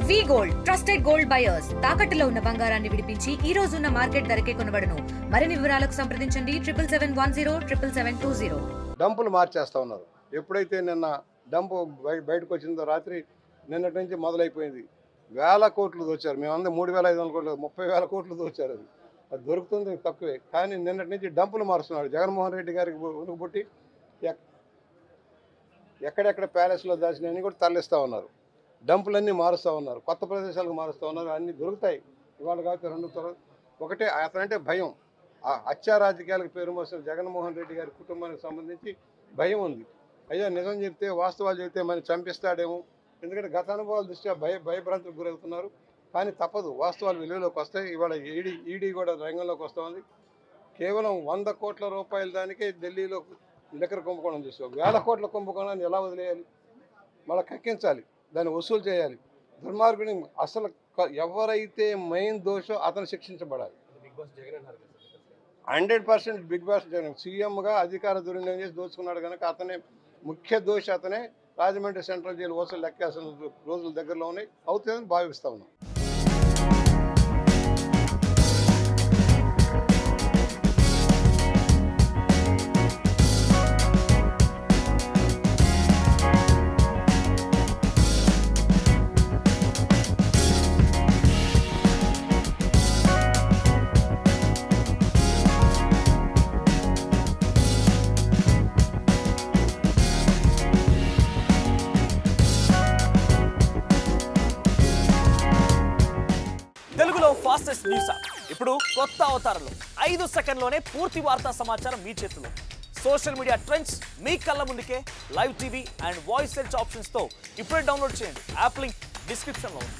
వి gold trusted gold buyers తాకట్టులో ఉన్న బంగారాన్ని విడిపించి ఈ రోజు ఉన్న మార్కెట్ ధరకే కొనబడును. మరిన్ని వివరాలకు సంప్రదించండి 77107720. డంపులు మార్చేస్తా ఉన్నారు. ఎప్పుడైతే నిన్న డంపు బయటకు వచ్చిందో రాత్రి నిన్నటి నుంచి మొదలైపోయింది. వేల కోట్లు దోచారు. మేమందరం 3,500 కోట్లు 30,000 కోట్లు దోచారు. అది దొరుకుతుంది తక్కువే. కానీ నిన్నటి నుంచి డంపులు మారుస్తున్నాడు. జగన్మోహన్ రెడ్డి గారికి ఉనుకుబుట్టి ఎక్కడెక్కడ ప్యాలెస్లో దాచినవన్నీ కూడా తరలిస్తూ ఉన్నారు. డంపులన్నీ మారుస్తూ ఉన్నారు. కొత్త ప్రదేశాలకు మారుస్తూ ఉన్నారు. అన్నీ దొరుకుతాయి. ఇవాళ కాకపోతే 2 తరాలు ఒకటే. అతనంటే భయం. ఆ హత్యా రాజకీయాలకు పేరు మోసిన జగన్మోహన్ రెడ్డి గారి కుటుంబానికి సంబంధించి భయం ఉంది. అయ్యా నిజం చెప్తే వాస్తవాలు చెప్తే మనం చంపిస్తాడేమో. ఎందుకంటే గత అనుభవాల దృష్ట్యా భయభ్రాంతులకు గురవుతున్నారు. కానీ తప్పదు, వాస్తవాలు వెలుగులోకి వస్తాయి. ఇవాళ ఈడీ కూడా రంగంలోకి వస్తుంది. కేవలం 100 కోట్ల రూపాయల దానికే ఢిల్లీలో లిక్కర్ కుంభకోణం చేస్తాం. 1000 కోట్ల కుంభకోణాన్ని ఎలా వదిలేయాలి? మళ్ళీ కక్కించాలి, దాన్ని వసూలు చేయాలి. దుర్మార్గుని అసలు ఎవరైతే మెయిన్ దోషో అతను శిక్షించబడాలి. 100% బిగ్ బాస్ జగన్ సీఎంగా అధికార దుర్వినియోగం చేసి దోచుకున్నాడు కనుక అతనే ముఖ్య దోషి. అతనే రాజమండ్రి సెంట్రల్ జైలు వసూలు లెక్కాల్సిన రోజుల దగ్గరలో ఉన్నాయి. అవుతుందని భావిస్తా ఉన్నాం. తెలుగులో ఫాస్టెస్ట్ న్యూస్ ఇప్పుడు కొత్త అవతారంలో 5 సెకండ్లోనే పూర్తి వార్తా సమాచారం మీ చేతిలో. సోషల్ మీడియా ట్రెండ్స్ మీ కళ్ళ ముందుకే live TV and voice search ఆప్షన్స్తో ఇప్పుడే డౌన్లోడ్ చేయండి. యాప్ లింక్ డిస్క్రిప్షన్లో ఉంది.